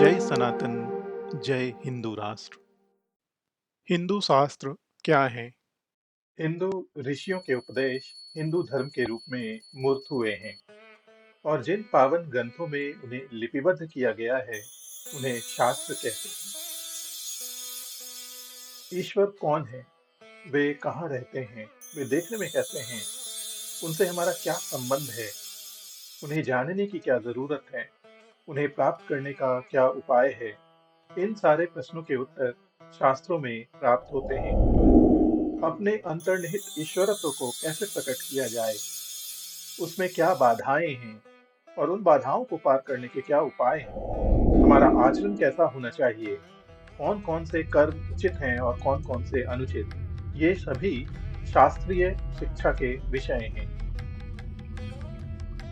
जय सनातन, जय हिंदू राष्ट्र। हिंदू शास्त्र क्या है? हिंदू ऋषियों के उपदेश हिंदू धर्म के रूप में मूर्त हुए हैं और जिन पावन ग्रंथों में उन्हें लिपिबद्ध किया गया है, उन्हें शास्त्र कहते हैं। ईश्वर कौन है? वे कहाँ रहते हैं? वे देखने में कैसे हैं? उनसे हमारा क्या संबंध है? उन्हें जानने की क्या जरूरत है? उन्हें प्राप्त करने का क्या उपाय है? इन सारे प्रश्नों के उत्तर शास्त्रों में प्राप्त होते हैं। अपने अंतर्निहित ईश्वरत्व को कैसे प्रकट किया जाए, उसमें क्या बाधाएं हैं और उन बाधाओं को पार करने के क्या उपाय हैं। हमारा आचरण कैसा होना चाहिए, कौन कौन से कर्म उचित हैं और कौन कौन से अनुचित, ये सभी शास्त्रीय शिक्षा के विषय हैं।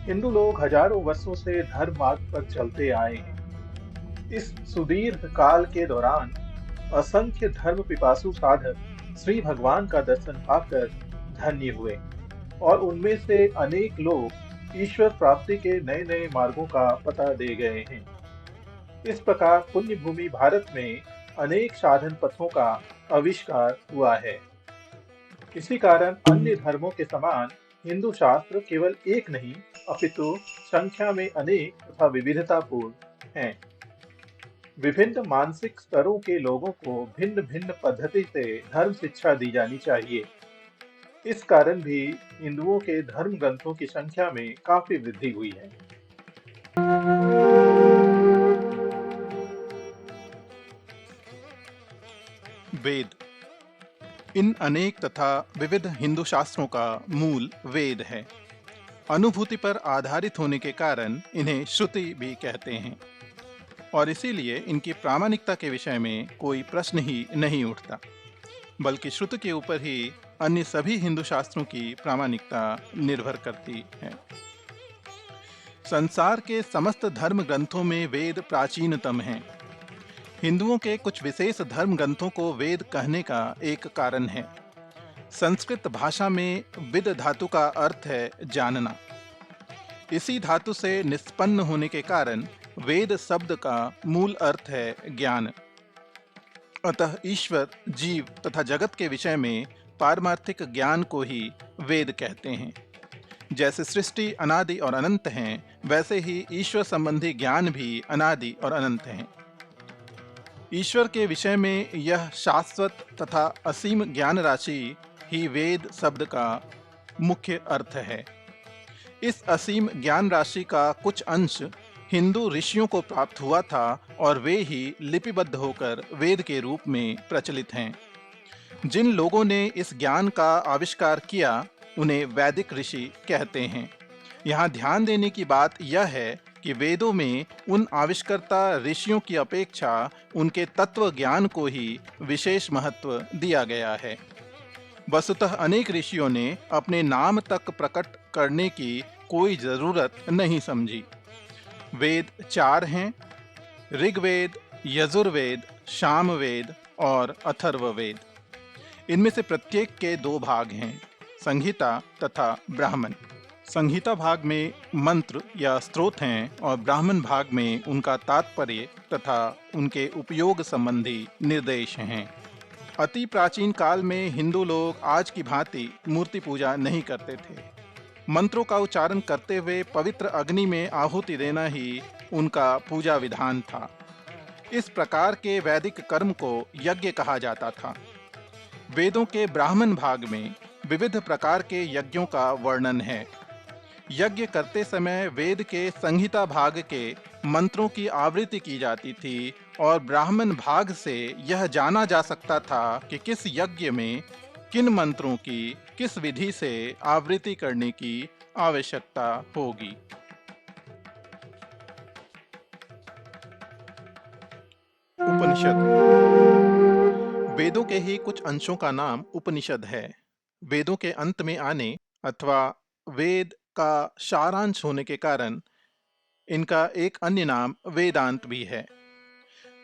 हिंदू लोग हजारों वर्षों से धर्म मार्ग पर चलते आए हैं। इस सुदीर्घ काल के दौरान असंख्य धर्म पिपासु साधक श्री भगवान का दर्शन पाकर धन्य हुए और उनमें से अनेक लोग ईश्वर प्राप्ति के नए नए मार्गों का पता दे गए हैं। इस प्रकार पुण्य भूमि भारत में अनेक साधन पथों का आविष्कार हुआ है। इसी कारण अन्य धर्मों के समान हिंदू शास्त्र केवल एक नहीं, अपितु संख्या में अनेक तथा विविधतापूर्ण हैं। विभिन्न मानसिक स्तरों के लोगों को भिन्न भिन्न पद्धति से धर्म शिक्षा दी जानी चाहिए। इस कारण भी हिंदुओं के धर्म ग्रंथों की संख्या में काफी वृद्धि हुई है। वेद। इन अनेक तथा विविध हिंदू शास्त्रों का मूल वेद है। अनुभूति पर आधारित होने के कारण इन्हें श्रुति भी कहते हैं और इसीलिए इनकी प्रामाणिकता के विषय में कोई प्रश्न ही नहीं उठता, बल्कि श्रुति के ऊपर ही अन्य सभी हिंदू शास्त्रों की प्रामाणिकता निर्भर करती है। संसार के समस्त धर्म ग्रंथों में वेद प्राचीनतम हैं। हिंदुओं के कुछ विशेष धर्म ग्रंथों को वेद कहने का एक कारण है। संस्कृत भाषा में विद धातु का अर्थ है जानना। इसी धातु से निष्पन्न होने के कारण वेद शब्द का मूल अर्थ है ज्ञान। अतः ईश्वर, जीव तथा जगत के विषय में पारमार्थिक ज्ञान को ही वेद कहते हैं। जैसे सृष्टि अनादि और अनंत हैं, वैसे ही ईश्वर संबंधी ज्ञान भी अनादि और अनंत हैं। ईश्वर के विषय में यह शाश्वत तथा असीम ज्ञान राशि ही वेद शब्द का मुख्य अर्थ है। इस असीम ज्ञान राशि का कुछ अंश हिंदू ऋषियों को प्राप्त हुआ था और वे ही लिपिबद्ध होकर वेद के रूप में प्रचलित हैं। जिन लोगों ने इस ज्ञान का आविष्कार किया, उन्हें वैदिक ऋषि कहते हैं। यहाँ ध्यान देने की बात यह है कि वेदों में उन आविष्कर्ता ऋषियों की अपेक्षा उनके तत्व ज्ञान को ही विशेष महत्व दिया गया है। वस्तुतः अनेक ऋषियों ने अपने नाम तक प्रकट करने की कोई जरूरत नहीं समझी। वेद 4 हैं: ऋग्वेद, यजुर्वेद, सामवेद और अथर्ववेद। इनमें से प्रत्येक के 2 भाग हैं, संहिता तथा ब्राह्मण। संहिता भाग में मंत्र या स्तोत्र हैं और ब्राह्मण भाग में उनका तात्पर्य तथा उनके उपयोग संबंधी निर्देश हैं। अति प्राचीन काल में हिंदू लोग आज की भांति मूर्ति पूजा नहीं करते थे। मंत्रों का उच्चारण करते हुए पवित्र अग्नि में आहुति देना ही उनका पूजा विधान था। इस प्रकार के वैदिक कर्म को यज्ञ कहा जाता था। वेदों के ब्राह्मण भाग में विविध प्रकार के यज्ञों का वर्णन है। यज्ञ करते समय वेद के संहिता भाग के मंत्रों की आवृत्ति की जाती थी और ब्राह्मण भाग से यह जाना जा सकता था कि किस यज्ञ में किन मंत्रों की किस विधि से आवृत्ति करने की आवश्यकता होगी। उपनिषद। वेदों के ही कुछ अंशों का नाम उपनिषद है। वेदों के अंत में आने अथवा वेद का सारांश होने के कारण इनका एक अन्य नाम वेदांत भी है।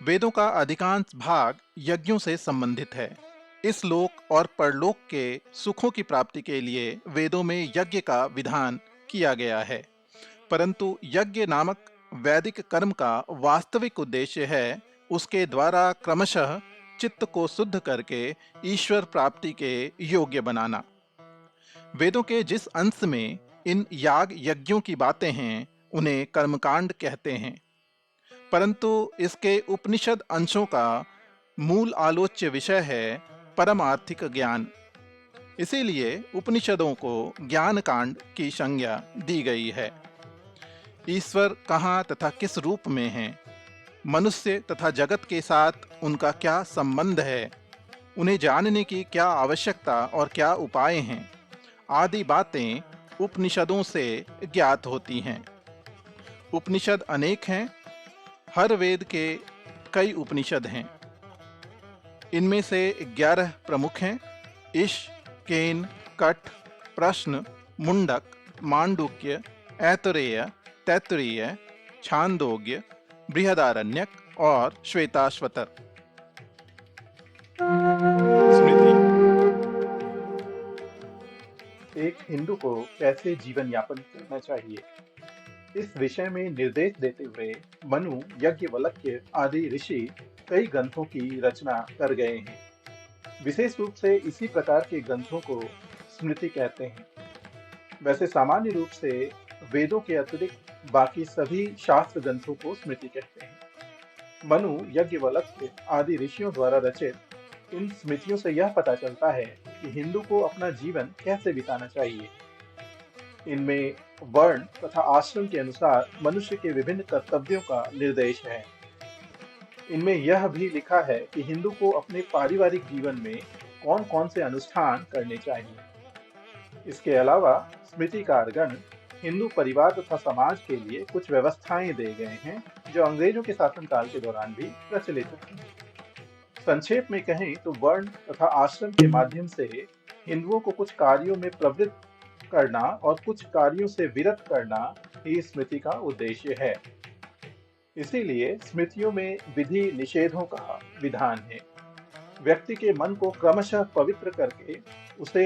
वेदों का अधिकांश भाग यज्ञों से संबंधित है। इस लोक और परलोक के सुखों की प्राप्ति के लिए वेदों में यज्ञ का विधान किया गया है, परंतु यज्ञ नामक वैदिक कर्म का वास्तविक उद्देश्य है उसके द्वारा क्रमशः चित्त को शुद्ध करके ईश्वर प्राप्ति के योग्य बनाना। वेदों के जिस अंश में इन याग यज्ञों की बातें हैं उन्हें कर्मकांड कहते हैं, परंतु इसके उपनिषद अंशों का मूल आलोच्य विषय है परमार्थिक ज्ञान। इसीलिए उपनिषदों को ज्ञान कांड की संज्ञा दी गई है। ईश्वर कहाँ तथा किस रूप में है, मनुष्य तथा जगत के साथ उनका क्या संबंध है, उन्हें जानने की क्या आवश्यकता और क्या उपाय हैं, आदि बातें उपनिषदों से ज्ञात होती हैं। उपनिषद अनेक हैं, हर वेद के कई उपनिषद हैं। इनमें से 11 प्रमुख हैं: ईश, केन, कठ, प्रश्न, मुंडक, मांडुक्य, ऐतरेय, तैत्तरीय, छांदोग्य, बृहदारण्यक और श्वेताश्वतर। स्मृति। एक हिंदू को कैसे जीवन यापन करना चाहिए, इस विषय में निर्देश देते हुए मनु, याज्ञवल्क्य आदि ऋषि कई ग्रंथों की रचना कर गए हैं। विशेष रूप से इसी प्रकार के ग्रंथों को स्मृति कहते हैं। वैसे सामान्य रूप से वेदों के अतिरिक्त बाकी सभी शास्त्र ग्रंथों को स्मृति कहते हैं। मनु, याज्ञवल्क्य आदि ऋषियों द्वारा रचित इन स्मृतियों से यह पता चलता है कि हिंदू को अपना जीवन कैसे बिताना चाहिए। इनमें वर्ण तथा आश्रम के अनुसार मनुष्य के विभिन्न कर्तव्यों का निर्देश है। इनमें यह भी लिखा है कि हिंदू को अपने पारिवारिक जीवन में कौन कौन से अनुष्ठान करने चाहिए। इसके अलावा स्मृतिकारगण हिंदू परिवार तथा समाज के लिए कुछ व्यवस्थाएं दे गए हैं जो अंग्रेजों के शासनकाल के दौरान भी प्रचलित थी। संक्षेप में कहें तो वर्ण तथा आश्रम के माध्यम से हिंदुओं को कुछ कार्यों में प्रवृत्त करना और कुछ कार्यों से विरत करना ही स्मृति का उद्देश्य है। इसीलिए स्मृतियों में विधि निषेधों का विधान है। व्यक्ति के मन को क्रमशः पवित्र करके उसे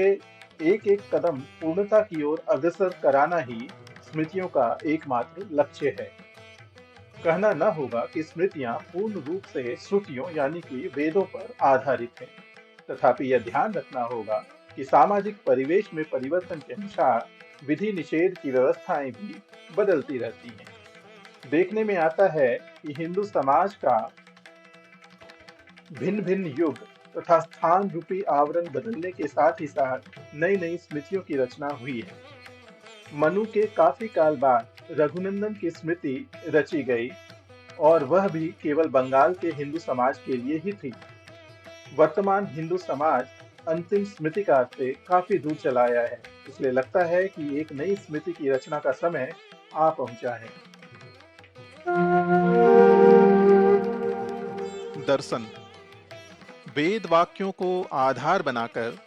एक एक कदम पूर्णता की ओर अग्रसर कराना ही स्मृतियों का एकमात्र लक्ष्य है। कहना न होगा कि स्मृतियां पूर्ण रूप से श्रुतियों यानी कि वेदों पर आधारित हैं, तथापि यह ध्यान रखना होगा कि सामाजिक परिवेश में परिवर्तन के अनुसार विधि निषेध की व्यवस्थाएं भी बदलती रहती हैं। देखने में आता है कि हिंदू समाज का भिन्न भिन्न युग तथा स्थान रूपी आवरण बदलने के साथ ही साथ नई नई स्मृतियों की रचना हुई है। मनु के काफी काल बाद रघुनंदन की स्मृति रची गई और वह भी केवल बंगाल के हिंदू समाज के लिए ही थी। वर्तमान हिंदू समाज अंतिम स्मृतिकार से काफी दूर चला आया है, इसलिए लगता है कि एक नई स्मृति की रचना का समय आ पहुंचा है। दर्शन। वेद वाक्यों को आधार बनाकर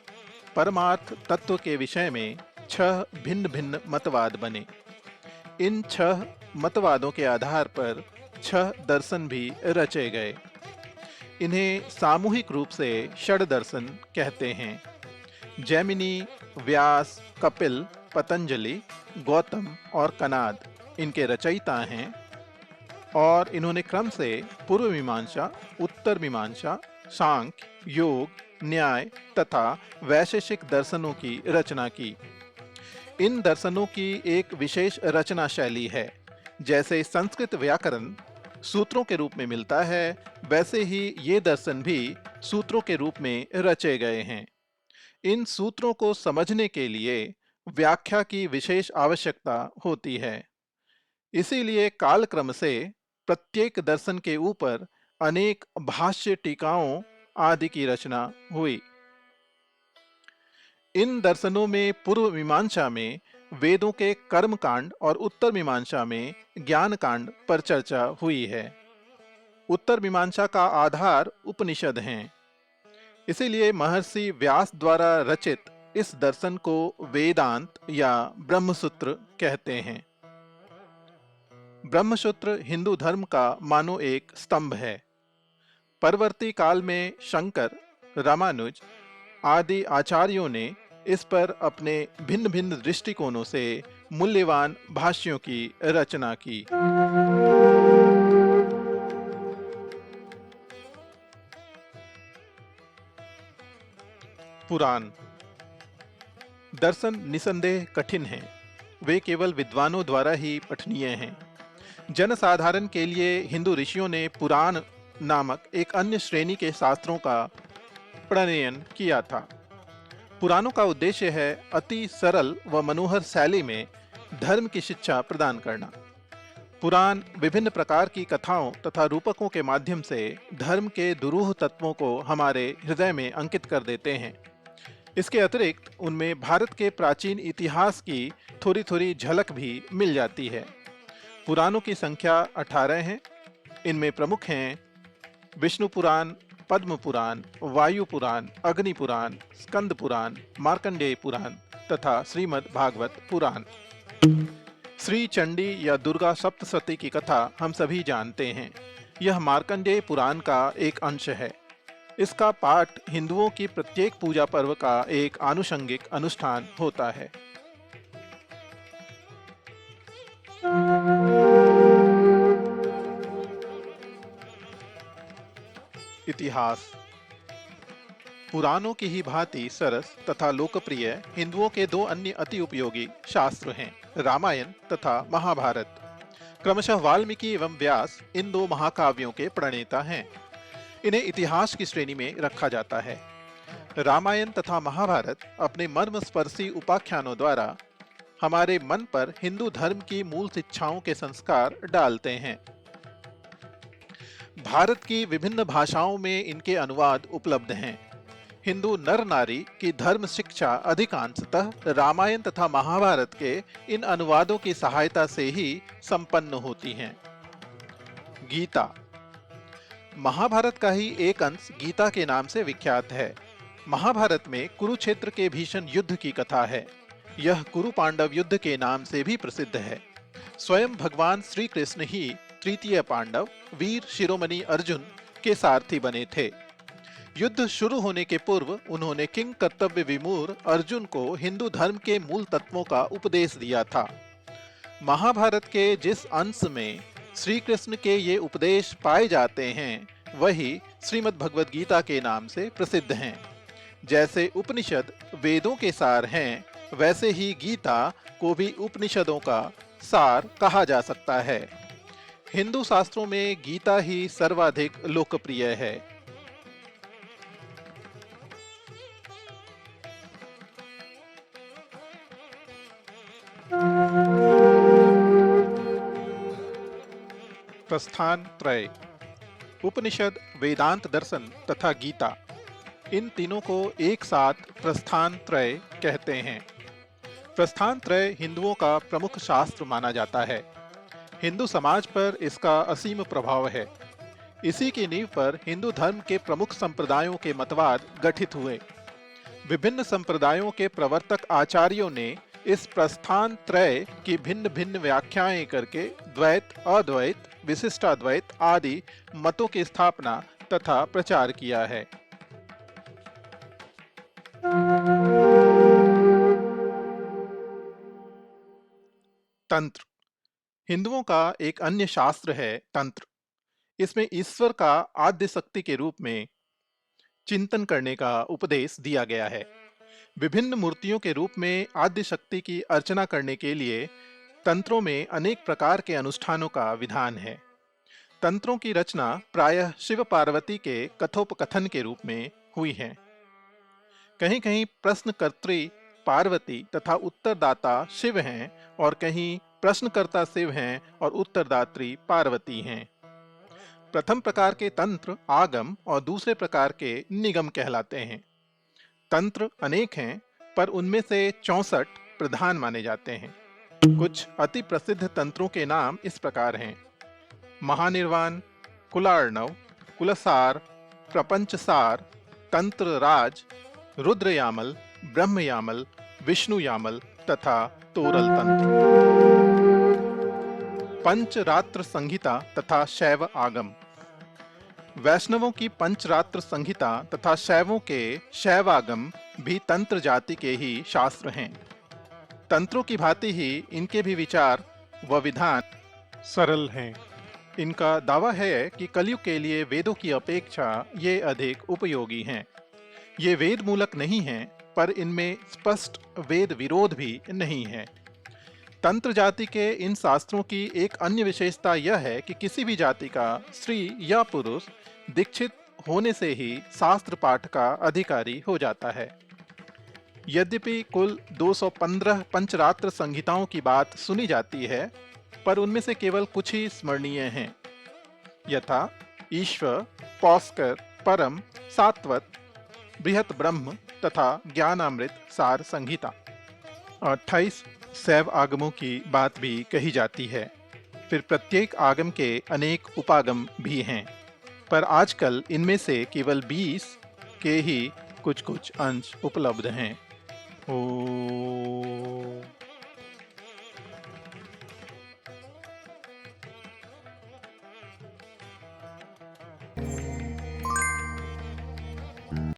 परमार्थ तत्व के विषय में 6 भिन्न भिन्न मतवाद बने। इन 6 मतवादों के आधार पर 6 दर्शन भी रचे गए। इन्हें सामूहिक रूप से षड दर्शन कहते हैं। जैमिनी, व्यास, कपिल, पतंजलि, गौतम और कनाद इनके रचयिता हैं और इन्होंने क्रम से पूर्व मीमांसा, उत्तर मीमांसा, सांख्य, योग, न्याय तथा वैशेषिक दर्शनों की रचना की। इन दर्शनों की एक विशेष रचना शैली है। जैसे संस्कृत व्याकरण सूत्रों के रूप में मिलता है, वैसे ही ये दर्शन भी सूत्रों के रूप में रचे गए हैं। इन सूत्रों को समझने के लिए व्याख्या की विशेष आवश्यकता होती है। इसीलिए कालक्रम से प्रत्येक दर्शन के ऊपर अनेक भाष्य, टीकाओं आदि की रचना हुई। इन दर्शनों में पूर्व मीमांसा में वेदों के कर्म कांड और उत्तर मीमांसा में ज्ञान कांड पर चर्चा हुई है। उत्तर मीमांसा का आधार उपनिषद हैं। इसीलिए महर्षि व्यास द्वारा रचित इस दर्शन को वेदांत या ब्रह्मसूत्र कहते हैं। ब्रह्मसूत्र हिंदू धर्म का मानो एक स्तंभ है। परवर्ती काल में शंकर, रामानुज आदि आचार्यों ने इस पर अपने भिन्न भिन्न दृष्टिकोणों से मूल्यवान भाष्यों की रचना की। पुराण। दर्शन निसंदेह कठिन हैं, वे केवल विद्वानों द्वारा ही पठनीय हैं। जनसाधारण के लिए हिंदू ऋषियों ने पुराण नामक एक अन्य श्रेणी के शास्त्रों का प्रणयन किया था। पुराणों का उद्देश्य है अति सरल व मनोहर शैली में धर्म की शिक्षा प्रदान करना। पुराण विभिन्न प्रकार की कथाओं तथा रूपकों के माध्यम से धर्म के दुरूह तत्वों को हमारे हृदय में अंकित कर देते हैं। इसके अतिरिक्त उनमें भारत के प्राचीन इतिहास की थोड़ी थोड़ी झलक भी मिल जाती है। पुराणों की संख्या 18 है। इनमें प्रमुख हैं विष्णु पुराण, पद्म पुराण, वायु पुराण, अग्नि पुराण, स्कंद पुराण, मार्कंडेय पुराण तथा श्रीमद् भागवत पुराण। श्री चंडी या दुर्गा सप्तशती की कथा हम सभी जानते हैं। यह मार्कंडेय पुराण का एक अंश है। इसका पाठ हिंदुओं की प्रत्येक पूजा पर्व का एक आनुषंगिक अनुष्ठान होता है। इतिहास। पुराणों की ही भांति सरस तथा लोकप्रिय हिंदुओं के दो अन्य अति उपयोगी शास्त्र हैं, रामायण तथा महाभारत। क्रमशः वाल्मीकि एवं व्यास इन दो महाकाव्यों के प्रणेता हैं। इन्हें इतिहास की श्रेणी में रखा जाता है। रामायण तथा महाभारत अपने मर्मस्पर्शी उपाख्यानों द्वारा हमारे मन पर हिंदू धर्म की मूल शिक्षाओं के संस्कार डालते हैं। भारत की विभिन्न भाषाओं में इनके अनुवाद उपलब्ध हैं। हिंदू नर नारी की धर्म शिक्षा अधिकांशतः रामायण तथा महाभारत के इन अनुवादों की सहायता से ही संपन्न होती हैं। गीता। महाभारत का ही एक अंश गीता के नाम से विख्यात है। महाभारत में कुरुक्षेत्र के भीषण युद्ध की कथा है। यह कुरु पांडव युद्ध के नाम से भी प्रसिद्ध है। स्वयं भगवान श्री कृष्ण ही तृतीय पांडव वीर शिरोमणि अर्जुन के सारथी बने थे। युद्ध शुरू होने के पूर्व उन्होंने किंग कर्तव्य विमूढ़ अर्जुन को हिंदू धर्म के मूल तत्वों का उपदेश दिया था। महाभारत के जिस अंश में श्री कृष्ण के ये उपदेश पाए जाते हैं वही श्रीमद् भगवद गीता के नाम से प्रसिद्ध हैं। जैसे उपनिषद वेदों के सार हैं, वैसे ही गीता को भी उपनिषदों का सार कहा जा सकता है। हिंदू शास्त्रों में गीता ही सर्वाधिक लोकप्रिय है। प्रस्थान त्रय। उपनिषद, वेदांत दर्शन तथा गीता, इन तीनों को एक साथ प्रस्थान त्रय कहते हैं। प्रस्थान त्रय हिंदुओं का प्रमुख शास्त्र माना जाता है। हिंदू समाज पर इसका असीम प्रभाव है। इसी की नींव पर हिंदू धर्म के प्रमुख संप्रदायों के मतवाद गठित हुए। विभिन्न संप्रदायों के प्रवर्तक आचार्यों ने इस प्रस्थान त्रय की भिन्न भिन्न व्याख्याएं करके द्वैत, अद्वैत, विशिष्टाद्वैत आदि मतों की स्थापना तथा प्रचार किया है। तंत्र। हिंदुओं का एक अन्य शास्त्र है तंत्र। इसमें ईश्वर का आद्य शक्ति के रूप में चिंतन करने का उपदेश दिया गया है। विभिन्न मूर्तियों के रूप में आद्य शक्ति की अर्चना करने के लिए तंत्रों में अनेक प्रकार के अनुष्ठानों का विधान है। तंत्रों की रचना प्रायः शिव पार्वती के कथोपकथन के रूप में हुई है। कहीं कहीं प्रश्नकर्त्री पार्वती तथा उत्तरदाता शिव हैं और कहीं प्रश्नकर्ता शिव हैं और उत्तरदात्री पार्वती हैं। प्रथम प्रकार के तंत्र आगम और दूसरे प्रकार के निगम कहलाते हैं। तंत्र अनेक हैं, पर उनमें से 64 प्रधान माने जाते हैं। कुछ अति प्रसिद्ध तंत्रों के नाम इस प्रकार हैं: महानिर्वाण, कुलार्णव, कुलसार, प्रपंचसार, तंत्र राज, रुद्रयामल, ब्रह्मयामल, विष्णुयामल तथा तोरल तंत्र। पंचरात्र संहिता तथा शैव आगम। वैष्णवों की पंचरात्र संहिता तथा शैवों के शैवागम भी तंत्र जाति के ही शास्त्र हैं। तंत्रों की भांति ही इनके भी विचार व विधान सरल हैं। इनका दावा है कि कलयुग के लिए वेदों की अपेक्षा ये अधिक उपयोगी हैं। ये वेद मूलक नहीं हैं, पर इनमें स्पष्ट वेद विरोध भी नहीं है। तंत्र जाति के इन शास्त्रों की एक अन्य विशेषता यह है कि किसी भी जाति का स्त्री या पुरुष दीक्षित होने से ही शास्त्र पाठ का अधिकारी हो जाता है। यद्यपि कुल 215 पंचरात्र संहिताओं की बात सुनी जाती है, पर उनमें से केवल कुछ ही स्मरणीय हैं, यथा ईश्वर, पौस्कर, परम, सात्वत, बृहत ब्रह्म तथा ज्ञानामृत सार संहिता। 28 शैव आगमों की बात भी कही जाती है। फिर प्रत्येक आगम के अनेक उपागम भी हैं, पर आजकल इनमें से केवल 20 के ही कुछ कुछ अंश उपलब्ध हैं। ओ